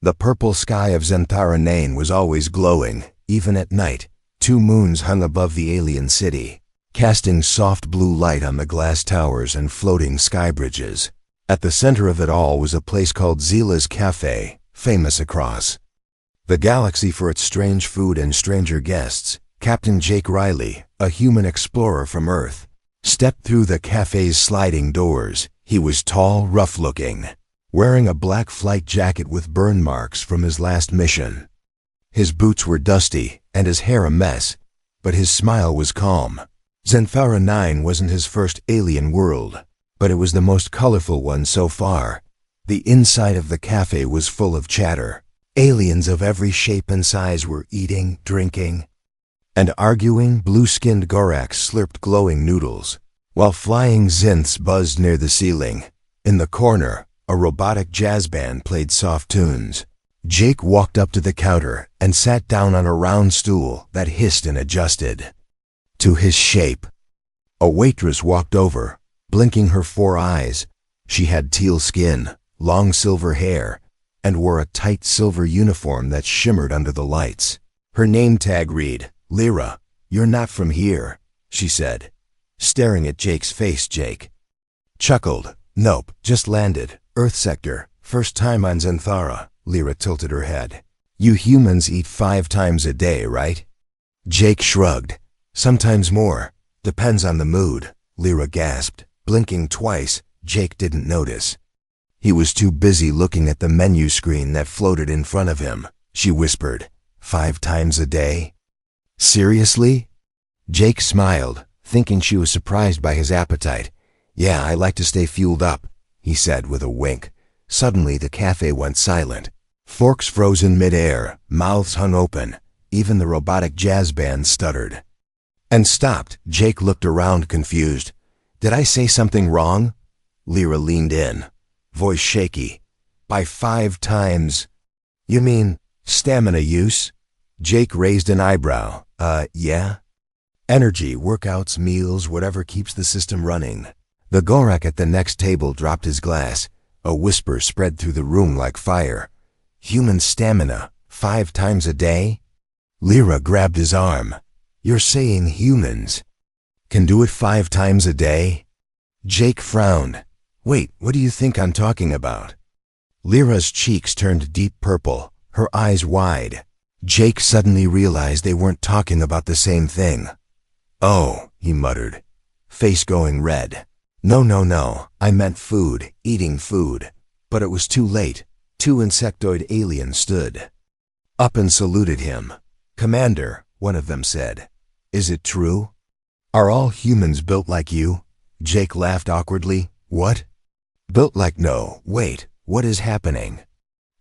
The purple sky of Zenthara Nain was always glowing, even at night. 2 moons hung above the alien city, casting soft blue light on the glass towers and floating sky bridges. At the center of it all was a place called Zila's Café, famous across the galaxy for its strange food and stranger guests. Captain Jake Riley, a human explorer from Earth, stepped through the cafe's sliding doors. He was tall, rough-looking, wearing a black flight jacket with burn marks from his last mission. His boots were dusty and his hair a mess, but his smile was calm. Zenthara 9 wasn't his first alien world, but it was the most colorful one so far. The inside of the cafe was full of chatter. Aliens of every shape and size were eating, drinking, and arguing. Blue-skinned Goraks slurped glowing noodles, while flying Zinths buzzed near the ceiling. In the corner, a robotic jazz band played soft tunes. Jake walked up to the counter and sat down on a round stool that hissed and adjusted to his shape. A waitress walked over, blinking her 4 eyes. She had teal skin, long silver hair, and wore a tight silver uniform that shimmered under the lights. Her name tag read, "Lyra, you're not from here," she said. Staring at Jake's face, Jake chuckled. "Nope, just landed. Earth sector. First time on Zenthara." Lyra tilted her head. "You humans eat 5 times a day, right?" Jake shrugged. "Sometimes more. Depends on the mood." Lyra gasped. Blinking twice, Jake didn't notice. He was too busy looking at the menu screen that floated in front of him. She whispered, 5 times a day? Seriously? Jake smiled, thinking she was surprised by his appetite. "Yeah, I like to stay fueled up," he said with a wink. Suddenly the cafe went silent. Forks froze in midair, mouths hung open. Even the robotic jazz band stuttered and stopped. Jake looked around confused. "Did I say something wrong?" Lyra leaned in, voice shaky. "By 5 times? You mean stamina use?" Jake raised an eyebrow. Yeah. Energy, workouts, meals, whatever keeps the system running." The Gorak at the next table dropped his glass. A whisper spread through the room like fire. "Human stamina, 5 times a day?" Lyra grabbed his arm. "You're saying humans can do it 5 times a day?" Jake frowned. "Wait, what do you think I'm talking about?" Lyra's cheeks turned deep purple, her eyes wide. Jake suddenly realized they weren't talking about the same thing. "Oh," he muttered, face going red. No, I meant food, eating food." But it was too late. 2 insectoid aliens stood up and saluted him. "Commander," one of them said, "is it true? Are all humans built like you?" Jake laughed awkwardly. "What? Built like no, wait, what is happening?"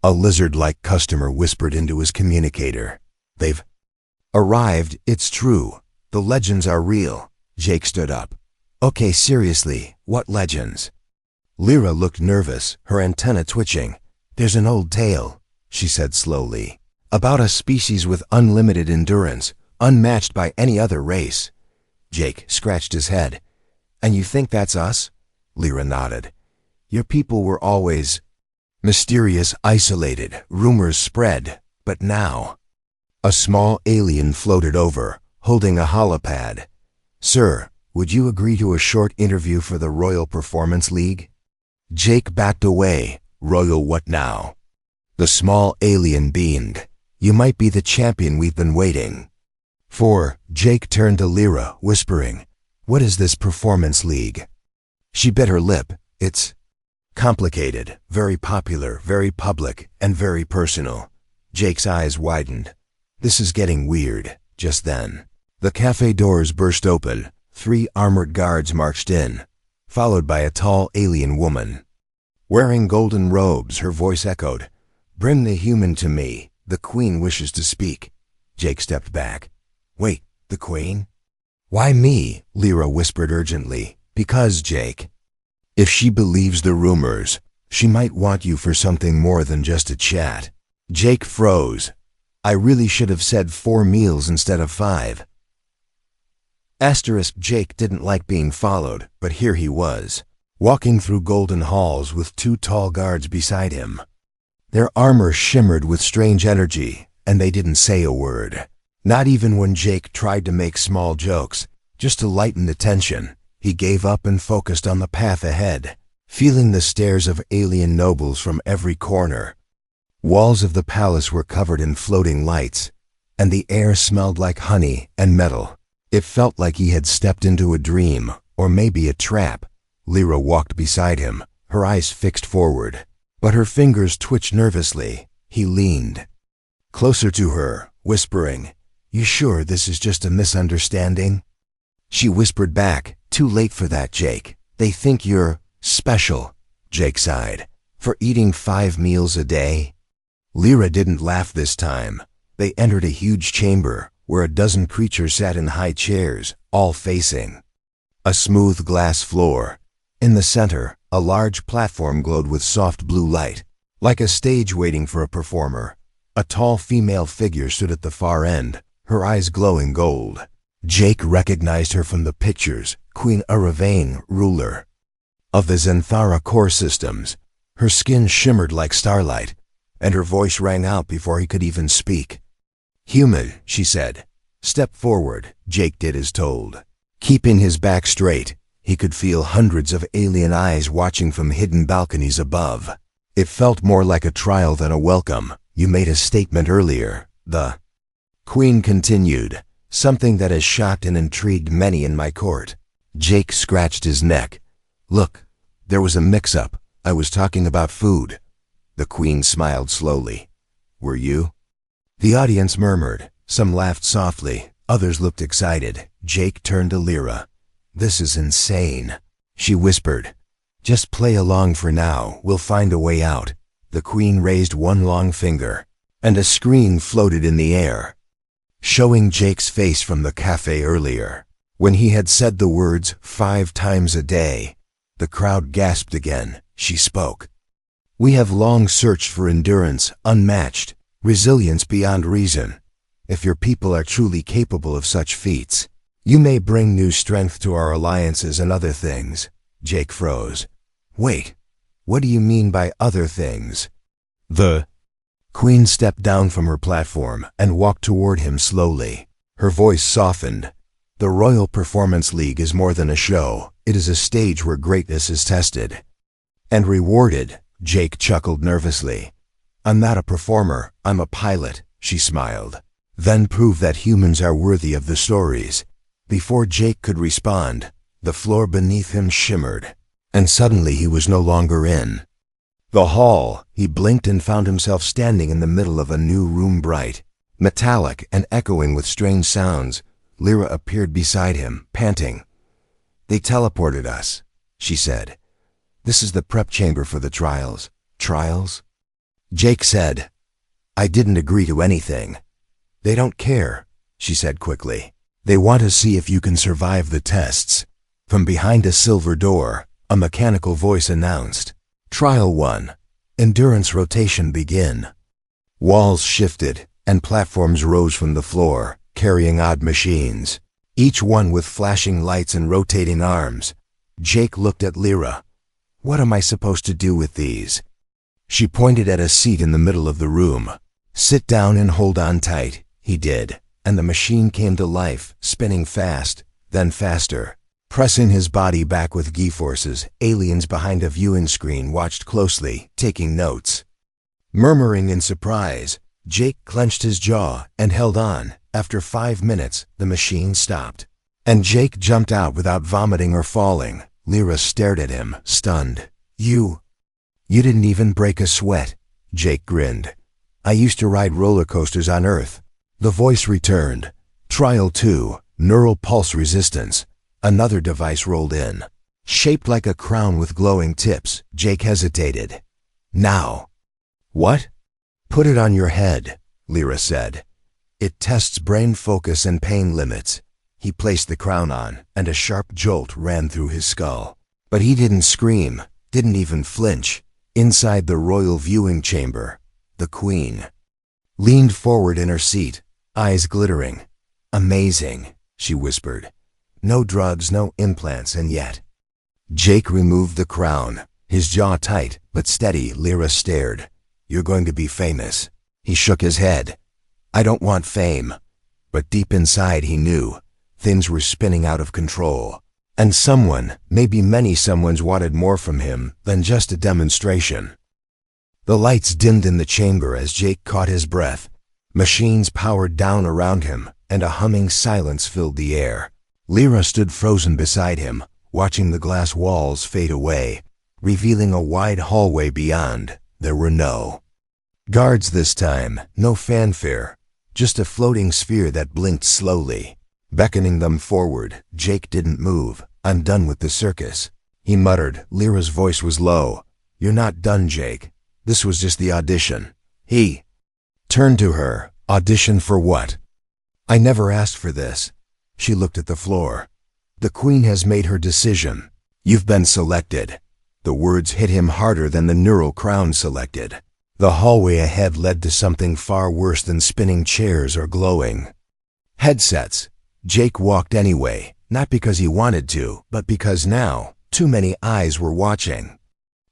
A lizard-like customer whispered into his communicator. "They've arrived, it's true. The legends are real." Jake stood up. "Okay, seriously, what legends?" Lyra looked nervous, her antenna twitching. "There's an old tale," she said slowly, "about a species with unlimited endurance, unmatched by any other race." Jake scratched his head. "And you think that's us?" Lyra nodded. "Your people were always mysterious, isolated, rumors spread, but now..." A small alien floated over, holding a holopad. "Sir, would you agree to a short interview for the Royal Performance League?" Jake backed away. "Royal what now?" The small alien beamed. "You might be the champion we've been waiting for." Jake turned to Lyra, whispering, "What is this Performance League?" She bit her lip. "It's complicated, very popular, very public, and very personal." Jake's eyes widened. "This is getting weird." Just then, the cafe doors burst open. 3 armored guards marched in, followed by a tall alien woman. Wearing golden robes, her voice echoed, "Bring the human to me. The Queen wishes to speak." Jake stepped back. "Wait, the Queen? Why me?" Lyra whispered urgently. "Because, Jake, if she believes the rumors, she might want you for something more than just a chat." Jake froze. "I really should have said 4 meals instead of 5. Jake didn't like being followed, but here he was, walking through golden halls with 2 tall guards beside him. Their armor shimmered with strange energy, and they didn't say a word. Not even when Jake tried to make small jokes, just to lighten the tension. He gave up and focused on the path ahead, feeling the stares of alien nobles from every corner. Walls of the palace were covered in floating lights, and the air smelled like honey and metal. It felt like he had stepped into a dream, or maybe a trap. Lyra walked beside him, her eyes fixed forward, but her fingers twitched nervously. He leaned closer to her, whispering, "You sure this is just a misunderstanding?" She whispered back, "Too late for that, Jake. They think you're special." Jake sighed. "For eating 5 meals a day?" Lyra didn't laugh this time. They entered a huge chamber where a dozen creatures sat in high chairs, all facing a smooth glass floor. In the center, a large platform glowed with soft blue light, like a stage waiting for a performer. A tall female figure stood at the far end, her eyes glowing gold. Jake recognized her from the pictures, Queen Aravane, ruler of the Zenthara core systems. Her skin shimmered like starlight, and her voice rang out before he could even speak. "Human," she said. "Step forward." Jake did as told. Keeping his back straight, he could feel hundreds of alien eyes watching from hidden balconies above. It felt more like a trial than a welcome. "You made a statement earlier," the Queen continued, "something that has shocked and intrigued many in my court." Jake scratched his neck. "Look, there was a mix-up. I was talking about food." The Queen smiled slowly. "Were you?" The audience murmured. Some laughed softly, others looked excited. Jake turned to Lyra. "This is insane," she whispered. "Just play along for now. We'll find a way out." The Queen raised one long finger, and a screen floated in the air, showing Jake's face from the café earlier. When he had said the words 5 times a day, the crowd gasped again. She spoke. "We have long searched for endurance unmatched, resilience beyond reason. If your people are truly capable of such feats, you may bring new strength to our alliances and other things." Jake froze. "Wait, what do you mean by other things?" The Queen stepped down from her platform and walked toward him slowly. Her voice softened. "The Royal Performance League is more than a show. It is a stage where greatness is tested and rewarded." Jake chuckled nervously. "I'm not a performer, I'm a pilot," she smiled. "Then prove that humans are worthy of the stories." Before Jake could respond, the floor beneath him shimmered, and suddenly he was no longer in the hall. He blinked and found himself standing in the middle of a new room, bright, metallic, and echoing with strange sounds. Lyra appeared beside him, panting. "They teleported us," she said. "This is the prep chamber for the trials." "Trials?" Jake said. "I didn't agree to anything." "They don't care," she said quickly. "They want to see if you can survive the tests." From behind a silver door, a mechanical voice announced, "Trial 1. Endurance rotation begin." Walls shifted, and platforms rose from the floor, carrying odd machines, each one with flashing lights and rotating arms. Jake looked at Lyra. "What am I supposed to do with these?" She pointed at a seat in the middle of the room. "Sit down and hold on tight." He did, and the machine came to life, spinning fast, then faster. Pressing his body back with G-forces, aliens behind a viewing screen watched closely, taking notes. Murmuring in surprise, Jake clenched his jaw and held on. After 5 minutes, the machine stopped, and Jake jumped out without vomiting or falling. Lyra stared at him, stunned. You didn't even break a sweat." Jake grinned. "I used to ride roller coasters on Earth." The voice returned. "Trial 2, neural pulse resistance." Another device rolled in, shaped like a crown with glowing tips. Jake hesitated. "Now." "What?" "Put it on your head," Lyra said. "It tests brain focus and pain limits." He placed the crown on, and a sharp jolt ran through his skull. But he didn't scream, didn't even flinch. Inside the royal viewing chamber, the Queen leaned forward in her seat, eyes glittering. "Amazing," she whispered. "No drugs, no implants, and yet." Jake removed the crown, his jaw tight but steady. Lyra stared. You're going to be famous." He shook his head. "I don't want fame." But deep inside he knew things were spinning out of control. And someone, maybe many someones, wanted more from him than just a demonstration. The lights dimmed in the chamber as Jake caught his breath. Machines powered down around him, and a humming silence filled the air. Lyra stood frozen beside him, watching the glass walls fade away, revealing a wide hallway beyond. There were no guards this time, no fanfare, just a floating sphere that blinked slowly, beckoning them forward. Jake didn't move. "I'm done with the circus," he muttered. Lyra's voice was low. "You're not done, Jake. This was just the audition." He turned to her. "Audition for what?" "I never asked for this." She looked at the floor. "The Queen has made her decision. You've been selected." The words hit him harder than the neural crown selected. The hallway ahead led to something far worse than spinning chairs or glowing headsets. Jake walked anyway, not because he wanted to, but because now too many eyes were watching.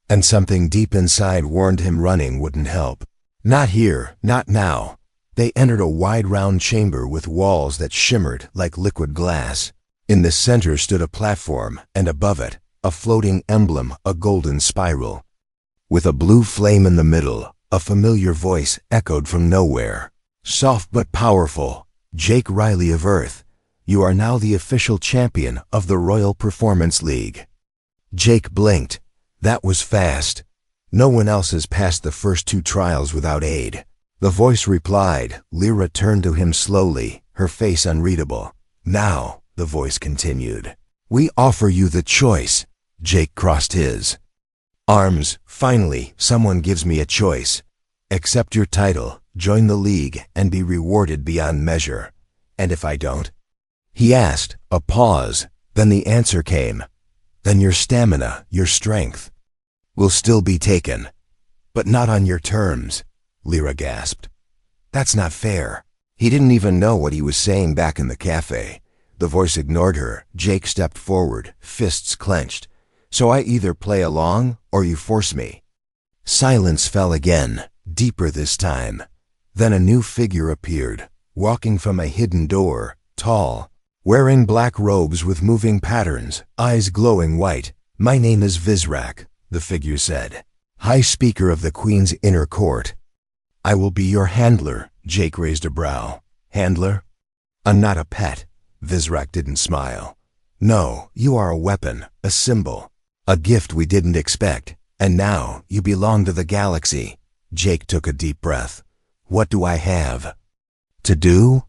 And something deep inside warned him running wouldn't help. Not here, not now. They entered a wide round chamber with walls that shimmered like liquid glass. In the center stood a platform, and above it, a floating emblem, a golden spiral. With a blue flame in the middle, a familiar voice echoed from nowhere. Soft but powerful. "Jake Riley of Earth, you are now the official champion of the Royal Performance League." Jake blinked. That was fast. No one else has passed the first 2 trials without aid. The voice replied. Lyra turned to him slowly, her face unreadable. "Now," the voice continued, "we offer you the choice." Jake crossed his arms. "Finally, someone gives me a choice. Accept your title, join the league, and be rewarded beyond measure. And if I don't?" He asked. A pause. Then the answer came. "Then your stamina, your strength, will still be taken. But not on your terms." Lyra gasped. "That's not fair." He didn't even know what he was saying back in the cafe. The voice ignored her. Jake stepped forward, fists clenched. "So I either play along, or you force me." Silence fell again, deeper this time. Then a new figure appeared, walking from a hidden door, tall, wearing black robes with moving patterns, eyes glowing white. "My name is Vizrak," the figure said. "High Speaker of the Queen's Inner Court. I will be your handler." Jake raised a brow. "Handler? I'm not a pet." Vizrak didn't smile. "No, you are a weapon, a symbol, a gift we didn't expect. And now you belong to the galaxy." Jake took a deep breath. "What do I have to do?"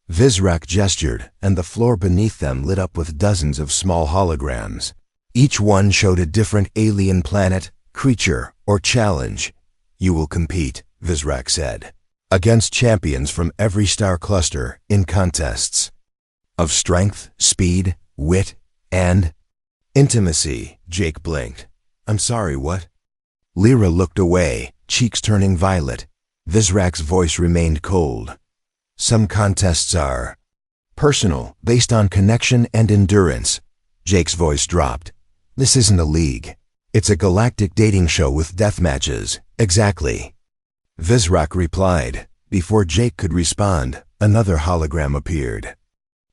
Vizrak gestured, and the floor beneath them lit up with dozens of small holograms. Each one showed a different alien planet, creature, or challenge. "You will compete," Vizrak said, "against champions from every star cluster in contests of strength, speed, wit, and intimacy." Jake blinked. "I'm sorry, what?" Lyra looked away, cheeks turning violet. Vizrak's voice remained cold. "Some contests are personal, based on connection and endurance." Jake's voice dropped. "This isn't a league. It's a galactic dating show with death matches." "Exactly," Vizrak replied. Before Jake could respond, another hologram appeared,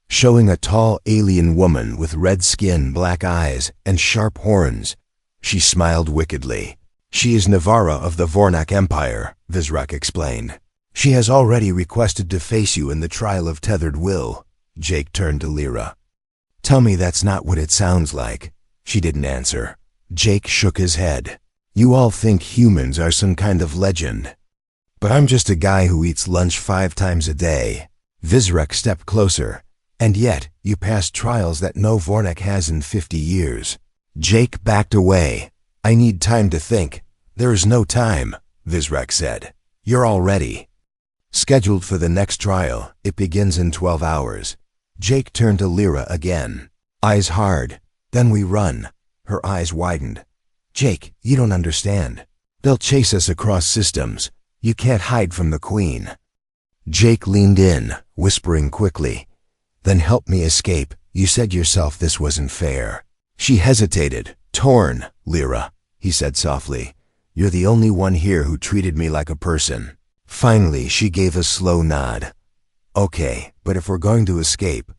showing a tall alien woman with red skin, black eyes, and sharp horns. She smiled wickedly. "She is Navara of the Vornak Empire," Vizrak explained. "She has already requested to face you in the trial of tethered will." Jake turned to Lyra. "Tell me that's not what it sounds like." She didn't answer. Jake shook his head. "You all think humans are some kind of legend. But I'm just a guy who eats lunch 5 times a day." Vizrak stepped closer. "And yet, you passed trials that no Vornak has in 50 years. Jake backed away. "I need time to think." "There is no time," Vizrak said. "You're all ready. Scheduled for the next trial. It begins in 12 hours. Jake turned to Lyra again. Eyes hard. "Then we run." Her eyes widened. "Jake, you don't understand. They'll chase us across systems. You can't hide from the Queen." Jake leaned in, whispering quickly. "Then help me escape. You said yourself this wasn't fair." She hesitated. "Torn, Lyra," he said softly. You're the only one here who treated me like a person. Finally, she gave a slow nod. Okay, but if we're going to escape,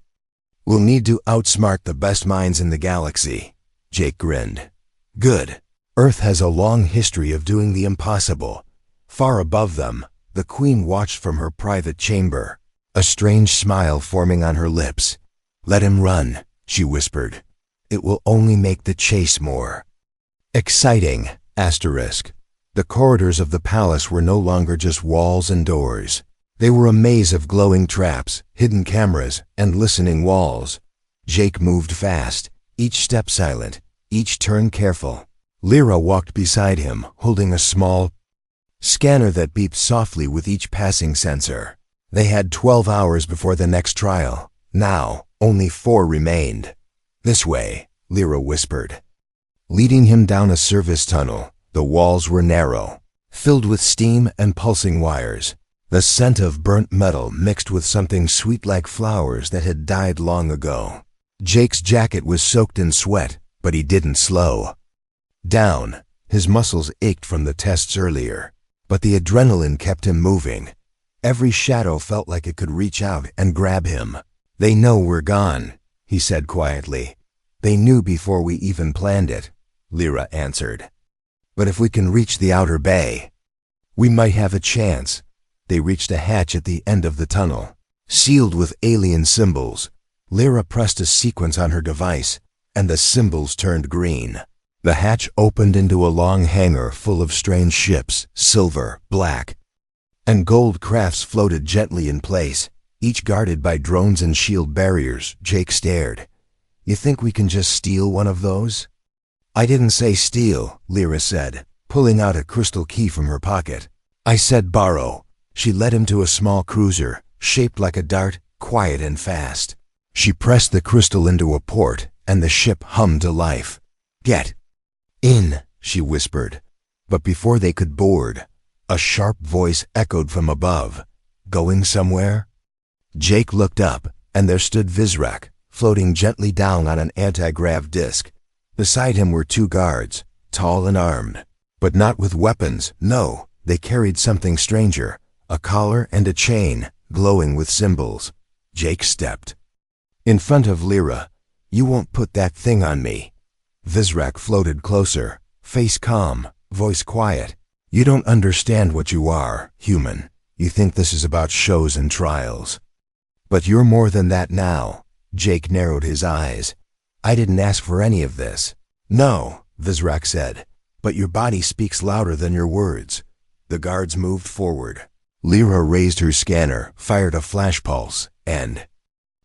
we'll need to outsmart the best minds in the galaxy. Jake grinned. Good. Earth has a long history of doing the impossible. Far above them, the Queen watched from her private chamber, a strange smile forming on her lips. Let him run, she whispered. It will only make the chase more exciting. The corridors of the palace were no longer just walls and doors. They were a maze of glowing traps, hidden cameras, and listening walls. Jake moved fast, each step silent, each turn careful. Lyra walked beside him, holding a small scanner that beeped softly with each passing sensor. They had 12 hours before the next trial. Now, only 4 remained. This way, Lyra whispered. Leading him down a service tunnel, the walls were narrow, filled with steam and pulsing wires. The scent of burnt metal mixed with something sweet like flowers that had died long ago. Jake's jacket was soaked in sweat, but he didn't slow down. His muscles ached from the tests earlier, but the adrenaline kept him moving. Every shadow felt like it could reach out and grab him. They know we're gone, he said quietly. They knew before we even planned it, Lyra answered. But if we can reach the outer bay, we might have a chance. They reached a hatch at the end of the tunnel, sealed with alien symbols. Lyra pressed a sequence on her device, and the symbols turned green. The hatch opened into a long hangar full of strange ships, silver, black, and gold crafts floated gently in place, each guarded by drones and shield barriers. Jake stared. You think we can just steal one of those? I didn't say steal, Lyra said, pulling out a crystal key from her pocket. I said borrow. She led him to a small cruiser, shaped like a dart, quiet and fast. She pressed the crystal into a port, and the ship hummed to life. Get in, she whispered. But before they could board, a sharp voice echoed from above. Going somewhere? Jake looked up, and there stood Vizrak, floating gently down on an anti-grav disc. Beside him were 2 guards, tall and armed, but not with weapons. No, they carried something stranger, a collar and a chain, glowing with symbols. Jake stepped in front of Lyra. You won't put that thing on me. Vizrak floated closer, face calm, voice quiet. You don't understand what you are, human. You think this is about shows and trials. But you're more than that now. Jake narrowed his eyes. I didn't ask for any of this. No, Vizrak said, but your body speaks louder than your words. The guards moved forward. Lyra raised her scanner, fired a flash pulse, and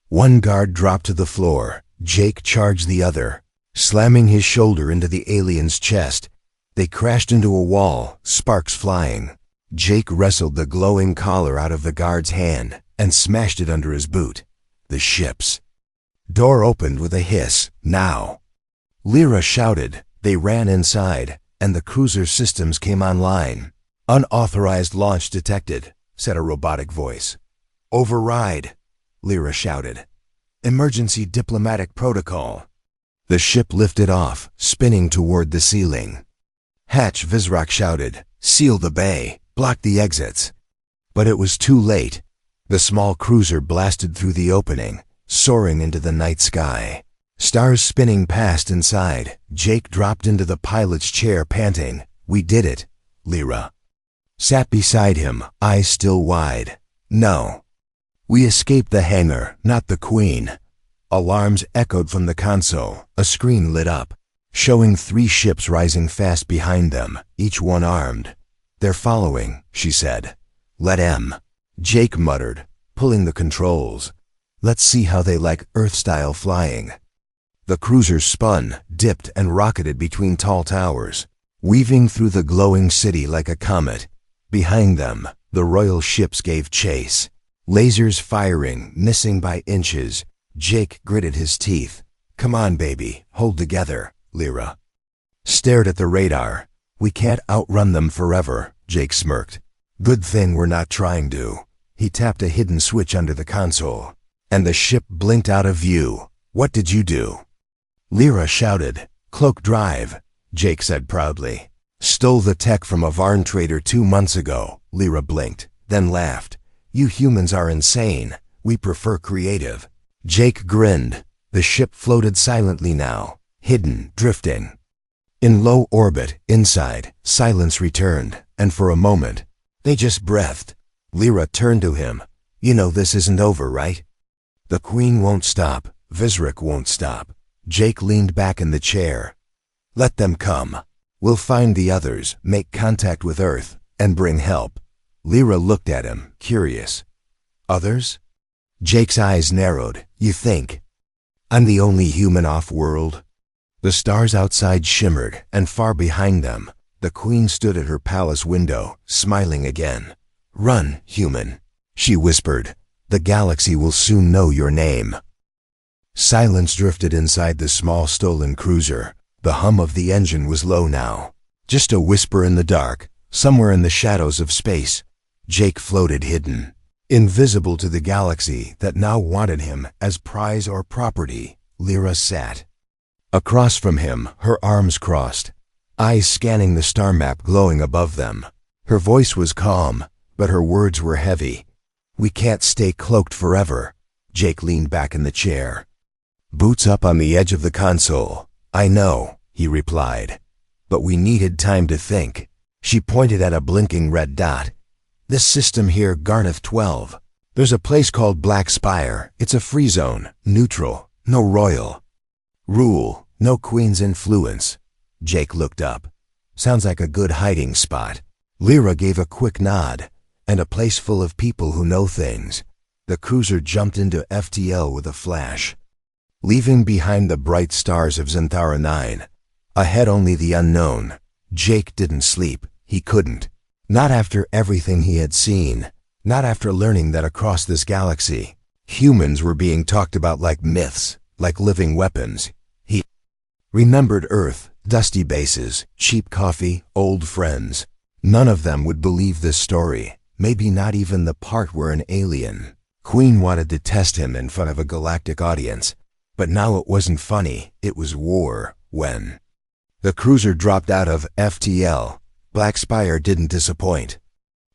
one guard dropped to the floor. Jake charged the other, slamming his shoulder into the alien's chest. They crashed into a wall, sparks flying. Jake wrestled the glowing collar out of the guard's hand and smashed it under his boot. The ship's door opened with a hiss. Now! Lyra shouted. They ran inside, and the cruiser's systems came online. Unauthorized launch detected, said a robotic voice. Override, Lyra shouted. Emergency diplomatic protocol. The ship lifted off, spinning toward the ceiling. Hatch, Vizrak shouted. Seal the bay, block the exits. But it was too late. The small cruiser blasted through the opening, soaring into the night sky. Stars spinning past inside. Jake dropped into the pilot's chair, panting. We did it, Lyra sat beside him, eyes still wide. No. We escaped the hangar, not the Queen. Alarms echoed from the console. A screen lit up, showing 3 ships rising fast behind them, each one armed. They're following, she said. Let 'em. Jake muttered, pulling the controls. Let's see how they like Earth-style flying. The cruiser spun, dipped, and rocketed between tall towers, weaving through the glowing city like a comet. Behind them, the royal ships gave chase, lasers firing, missing by inches. Jake gritted his teeth. Come on, baby, hold together, Lyra stared at the radar. We can't outrun them forever, Jake smirked. Good thing we're not trying to. He tapped a hidden switch under the console, and the ship blinked out of view. What did you do? Lyra shouted. Cloak drive, Jake said proudly. Stole the tech from a Varn trader 2 months ago. Lyra blinked, then laughed. You humans are insane. We prefer creative. Jake grinned. The ship floated silently now, hidden, drifting. In low orbit, inside, silence returned, and for a moment, they just breathed. Lyra turned to him. You know this isn't over, right? The Queen won't stop. Vizrik won't stop. Jake leaned back in the chair. Let them come. We'll find the others, make contact with Earth, and bring help. Lyra looked at him, curious. Others? Jake's eyes narrowed. You think? I'm the only human off-world? The stars outside shimmered, and far behind them, the Queen stood at her palace window, smiling again. Run, human, she whispered. The galaxy will soon know your name. Silence drifted inside the small stolen cruiser. The hum of the engine was low now. Just a whisper in the dark, somewhere in the shadows of space. Jake floated hidden, invisible to the galaxy that now wanted him as prize or property. Lyra sat. Across from him, her arms crossed, eyes scanning the star map glowing above them. Her voice was calm, but her words were heavy. We can't stay cloaked forever. Jake leaned back in the chair. Boots up on the edge of the console. I know, he replied. But we needed time to think. She pointed at a blinking red dot. This system here, Garneth 12. There's a place called Black Spire. It's a free zone, neutral, no royal rule, no Queen's influence. Jake looked up. Sounds like a good hiding spot. Lyra gave a quick nod. And a place full of people who know things. The cruiser jumped into FTL with a flash, leaving behind the bright stars of Xanthara 9. Ahead only the unknown. Jake didn't sleep. He couldn't. Not after everything he had seen. Not after learning that across this galaxy, humans were being talked about like myths, like living weapons. He remembered Earth, dusty bases, cheap coffee, old friends. None of them would believe this story. Maybe not even the part where an alien Queen wanted to test him in front of a galactic audience. But now it wasn't funny, it was war. When the cruiser dropped out of FTL, Black Spire didn't disappoint.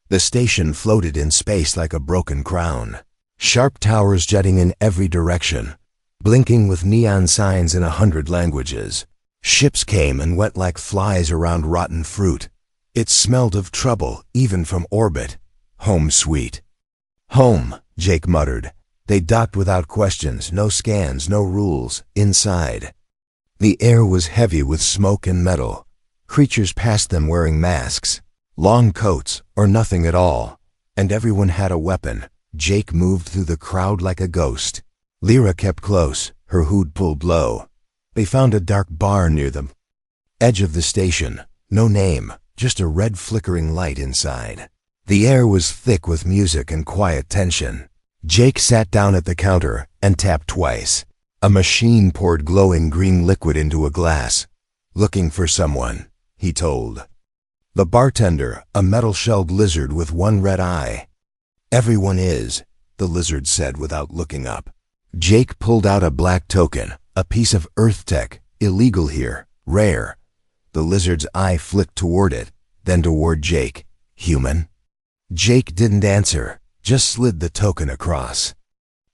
The station floated in space like a broken crown. Sharp towers jutting in every direction, blinking with neon signs in 100 languages. Ships came and went like flies around rotten fruit. It smelled of trouble, even from orbit. Home sweet. Home, Jake muttered. They docked without questions, no scans, no rules, inside. The air was heavy with smoke and metal. Creatures passed them wearing masks, long coats, or nothing at all. And everyone had a weapon. Jake moved through the crowd like a ghost. Lyra kept close, her hood pulled low. They found a dark bar near the edge of the station. No name, just a red flickering light inside. The air was thick with music and quiet tension. Jake sat down at the counter and tapped twice. A machine poured glowing green liquid into a glass. Looking for someone, he told. The bartender, a metal-shelled lizard with one red eye. Everyone is, the lizard said without looking up. Jake pulled out a black token, a piece of Earth tech, illegal here, rare. The lizard's eye flicked toward it, then toward Jake. Human? Jake didn't answer, just slid the token across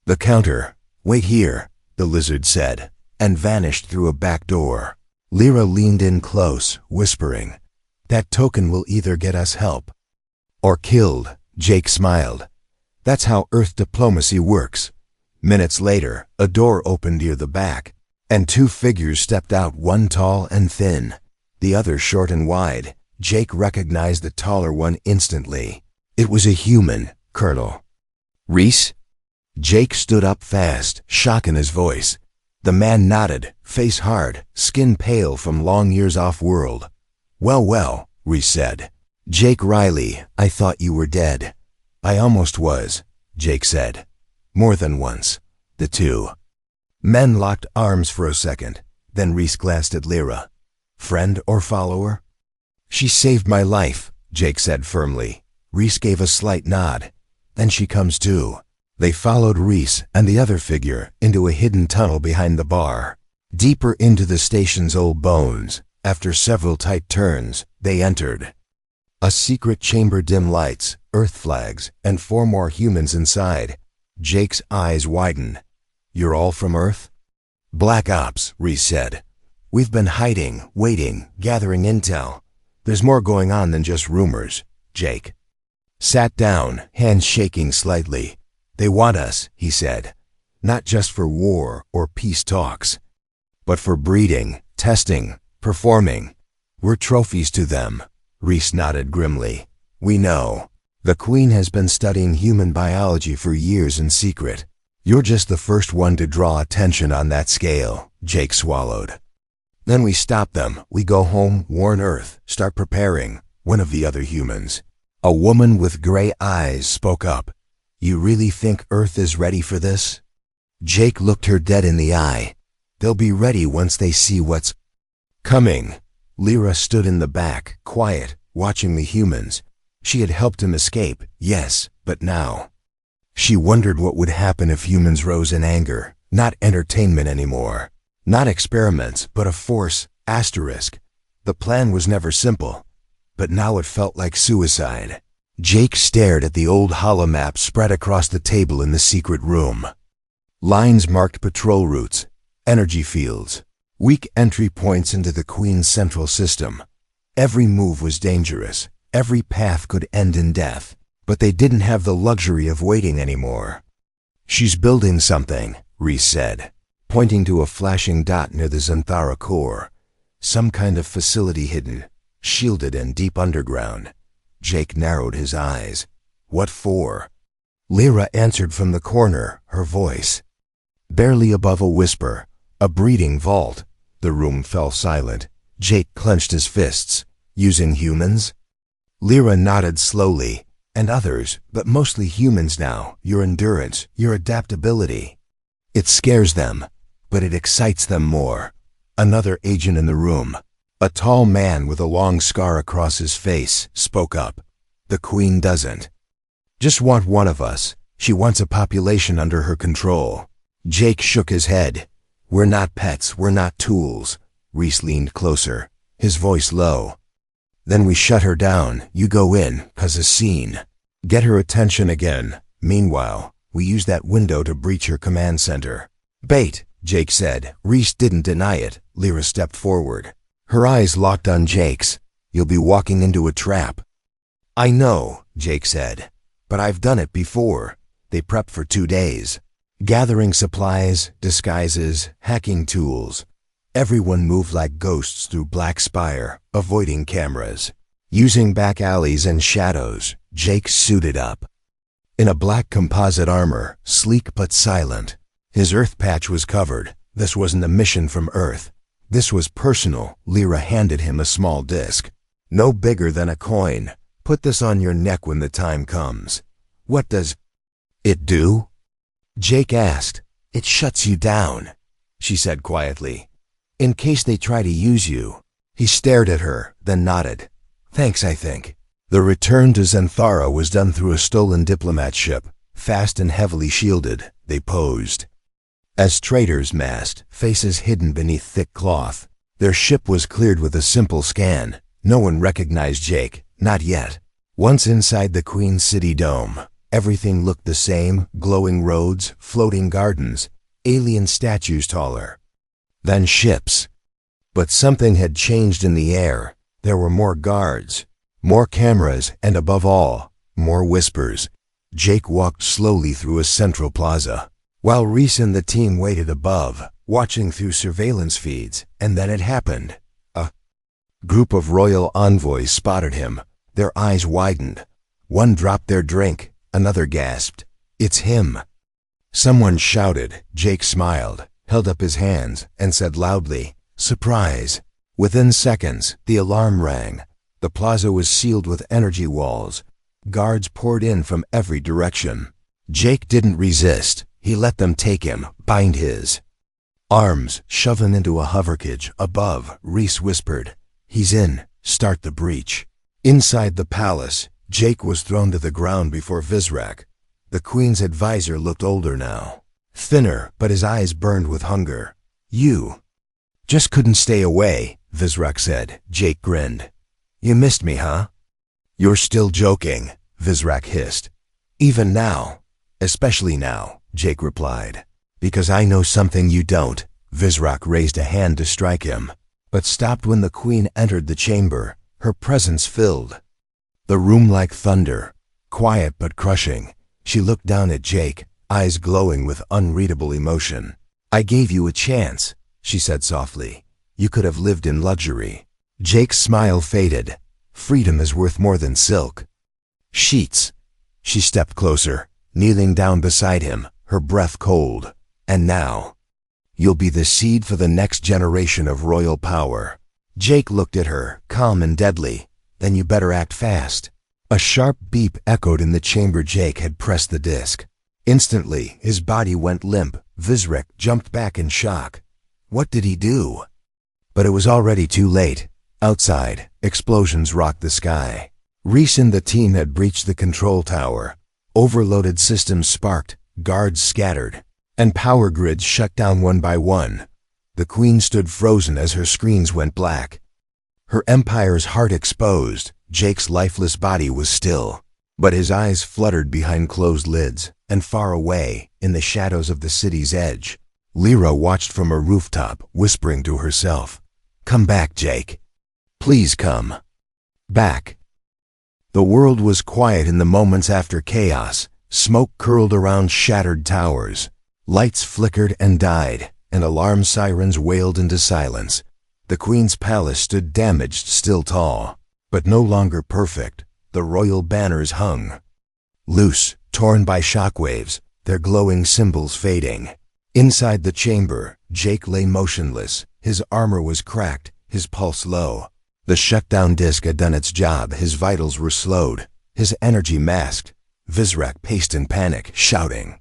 the counter. Wait here, the lizard said, and vanished through a back door. Lyra leaned in close, whispering, that token will either get us help or killed. Jake smiled. That's how Earth diplomacy works. Minutes later, a door opened near the back, and 2 figures stepped out, one tall and thin, the other short and wide. Jake recognized the taller one instantly. It was a human, Colonel Reese. Jake stood up fast, shock in his voice. The man nodded, face hard, skin pale from long years off-world. Well, Reese said. Jake Riley, I thought you were dead. I almost was, Jake said. More than once. The 2 men locked arms for a second, then Reese glanced at Lyra. Friend or follower? She saved my life, Jake said firmly. Reese gave a slight nod. Then she comes too. They followed Reese and the other figure into a hidden tunnel behind the bar, deeper into the station's old bones. After several tight turns, they entered. A secret chamber, dim lights, earth flags, and 4 more humans inside. Jake's eyes widened. "You're all from Earth?" "Black Ops," Reese said. "We've been hiding, waiting, gathering intel. There's more going on than just rumors." Jake sat down, hands shaking slightly. "They want us," he said. "Not just for war or peace talks, but for breeding, testing, performing. We're trophies to them." Reese nodded grimly. "We know. The Queen has been studying human biology for years in secret. You're just the first one to draw attention on that scale." Jake swallowed. "Then we stop them. We go home, warn Earth, start preparing." One of the other humans, a woman with gray eyes, spoke up. "You really think Earth is ready for this?" Jake looked her dead in the eye. "They'll be ready once they see what's coming." Lyra stood in the back, quiet, watching the humans. She had helped him escape, yes, but now she wondered what would happen if humans rose in anger. Not entertainment anymore. Not experiments, but a force, asterisk. The plan was never simple, but now it felt like suicide. Jake stared at the old holomap spread across the table in the secret room. Lines marked patrol routes, energy fields, weak entry points into the Queen's central system. Every move was dangerous. Every path could end in death. But they didn't have the luxury of waiting anymore. "She's building something," Reese said, pointing to a flashing dot near the Xanthara core. "Some kind of facility hidden, shielded and deep underground." Jake narrowed his eyes. "What for?" Lyra answered from the corner, her voice barely above a whisper. "A breeding vault." The room fell silent. Jake clenched his fists. "Using humans?" Lyra nodded slowly. "And others, but mostly humans now. Your endurance, your adaptability. It scares them, but it excites them more." Another agent in the room, a tall man with a long scar across his face, spoke up. "The Queen doesn't just want one of us. She wants a population under her control." Jake shook his head. "We're not pets, we're not tools." Reese leaned closer, his voice low. "Then we shut her down. You go in, 'cause a scene. Get her attention again. Meanwhile, we use that window to breach her command center." "Bait," Jake said. Reese didn't deny it. Lyra stepped forward. Her eyes locked on Jake's. "You'll be walking into a trap." "I know," Jake said. "But I've done it before." They prepped for 2 days. Gathering supplies, disguises, hacking tools. Everyone moved like ghosts through Black Spire, avoiding cameras. Using back alleys and shadows, Jake suited up. In a black composite armor, sleek but silent. His Earth patch was covered. This wasn't a mission from Earth. This was personal. Lyra handed him a small disc. "No bigger than a coin. Put this on your neck when the time comes." "What does it do?" Jake asked. "It shuts you down," she said quietly. "In case they try to use you." He stared at her, then nodded. "Thanks, I think." The return to Xanthara was done through a stolen diplomat ship. Fast and heavily shielded, they posed as traitors masked, faces hidden beneath thick cloth. Their ship was cleared with a simple scan. No one recognized Jake, not yet. Once inside the Queen City dome, everything looked the same: glowing roads, floating gardens, alien statues taller than ships. But something had changed in the air. There were more guards, more cameras, and above all, more whispers. Jake walked slowly through a central plaza, while Reese and the team waited above, watching through surveillance feeds. And then it happened. A group of royal envoys spotted him. Their eyes widened. One dropped their drink. Another gasped. "It's him!" Someone shouted. Jake smiled, held up his hands, and said loudly, "Surprise!" Within seconds, the alarm rang. The plaza was sealed with energy walls. Guards poured in from every direction. Jake didn't resist. He let them take him, bind his arms, shove him into a hovercage. Above, Reese whispered, "He's in. Start the breach." Inside the palace, Jake was thrown to the ground before Vizrak. The Queen's advisor looked older now, thinner, but his eyes burned with hunger. "You Just couldn't stay away, Vizrak said. Jake grinned. You missed me, huh? You're still joking, Vizrak hissed. Even now. Especially now, Jake replied. Because I know something you don't. Vizrak raised a hand to strike him, but stopped when the queen entered the chamber. Her presence filled the room like thunder, quiet but crushing. She looked down at Jake, eyes glowing with unreadable emotion. I gave you a chance, she said softly. You could have lived in luxury. Jake's smile faded. Freedom is worth more than silk. Sheets. She stepped closer, kneeling down beside him, her breath cold. And now, you'll be the seed for the next generation of royal power. Jake looked at her, calm and deadly. Then you better act fast. A sharp beep echoed in the chamber. Jake had pressed the disc. Instantly, his body went limp. Vizrak jumped back in shock. What did he do? But it was already too late. Outside, explosions rocked the sky. Reese and the team had breached the control tower. Overloaded systems sparked, guards scattered, and power grids shut down one by one. The queen stood frozen as her screens went black. Her empire's heart exposed. Jake's lifeless body was still, but his eyes fluttered behind closed lids, and far away, in the shadows of the city's edge, Lyra watched from a rooftop, whispering to herself, Come back, Jake. Please come back. The world was quiet in the moments after chaos. Smoke curled around shattered towers. Lights flickered and died, and alarm sirens wailed into silence. The queen's palace stood damaged, still tall, but no longer perfect. The royal banners hung loose, torn by shockwaves, their glowing symbols fading. Inside the chamber, Jake lay motionless. His armor was cracked, his pulse low. The shutdown disk had done its job. His vitals were slowed, his energy masked. Vizrak paced in panic, shouting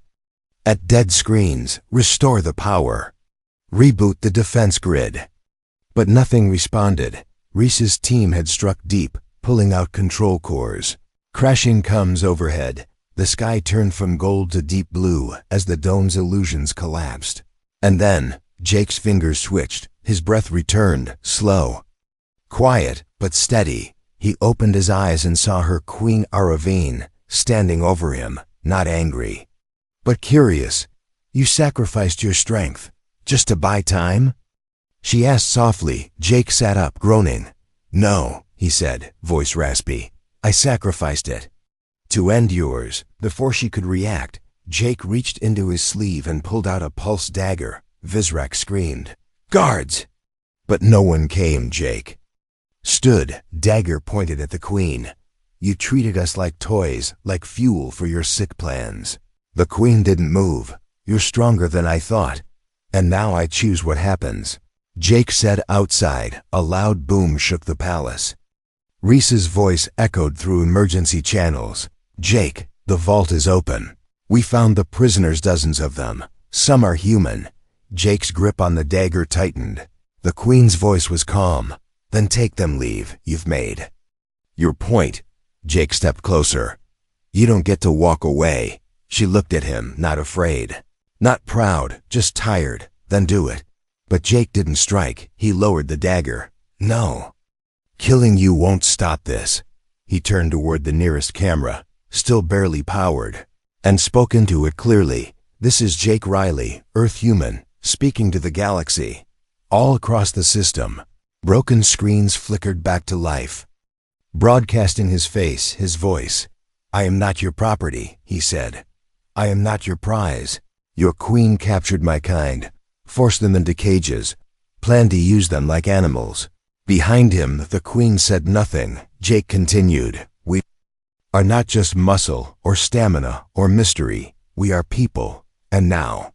at dead screens, Restore the power. Reboot the defense grid. But nothing responded. Reese's team had struck deep, pulling out control cores. Crashing comes overhead. The sky turned from gold to deep blue as the dome's illusions collapsed. And then, Jake's fingers switched. His breath returned, slow. Quiet, but steady. He opened his eyes and saw her Queen Aravine, standing over him, not angry, but curious. You sacrificed your strength, just to buy time? She asked softly. Jake sat up, groaning. No, he said, voice raspy. I sacrificed it to end yours. Before she could react, Jake reached into his sleeve and pulled out a pulse dagger. Vizrak screamed, Guards! But no one came. Jake stood, dagger pointed at the queen. You treated us like toys, like fuel for your sick plans. The queen didn't move. You're stronger than I thought. And now I choose what happens. Jake said. Outside, a loud boom shook the palace. Reese's voice echoed through emergency channels. Jake, the vault is open. We found the prisoners, dozens of them. Some are human. Jake's grip on the dagger tightened. The queen's voice was calm. Then take them. Leave. You've made your point. Jake stepped closer. You don't get to walk away. She looked at him, not afraid. Not proud, just tired. Then do it. But Jake didn't strike. He lowered the dagger. No. Killing you won't stop this. He turned toward the nearest camera, still barely powered, and spoke into it clearly. This is Jake Riley, Earth human, speaking to the galaxy. All across the system, broken screens flickered back to life, broadcasting his face, his voice. I am not your property, he said. I am not your prize. Your queen captured my kind, forced them into cages, planned to use them like animals. Behind him, the queen said nothing. Jake continued, We are not just muscle or stamina or mystery. We are people. And now,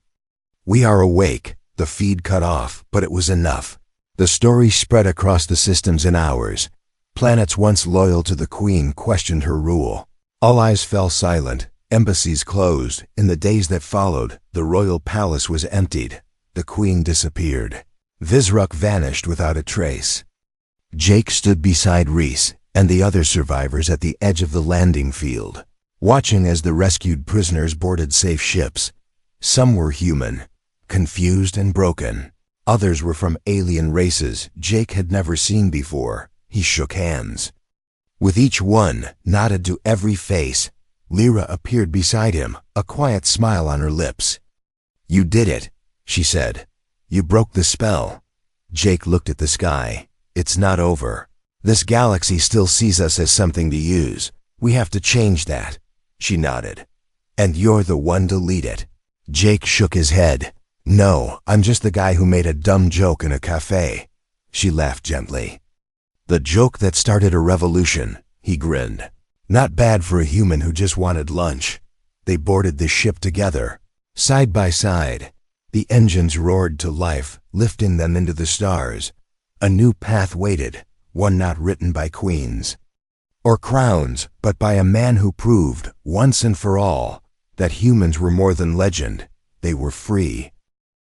we are awake. The feed cut off, but it was enough. The story spread across the systems in hours. Planets once loyal to the queen questioned her rule. All eyes fell silent. Embassies closed. In the days that followed, the royal palace was emptied. The queen disappeared. Vizrak vanished without a trace. Jake stood beside Reese and the other survivors at the edge of the landing field, watching as the rescued prisoners boarded safe ships. Some were human, confused and broken. Others were from alien races Jake had never seen before. He shook hands. With each one, nodded to every face. Lyra appeared beside him, a quiet smile on her lips. "You did it," she said. "You broke the spell." Jake looked at the sky. "It's not over. This galaxy still sees us as something to use. We have to change that." She nodded. "And you're the one to lead it." Jake shook his head. "No, I'm just the guy who made a dumb joke in a café." She laughed gently. "The joke that started a revolution," he grinned. "Not bad for a human who just wanted lunch." They boarded the ship together, side by side. The engines roared to life, lifting them into the stars. A new path waited, one not written by queens or crowns, but by a man who proved, once and for all, that humans were more than legend. They were free.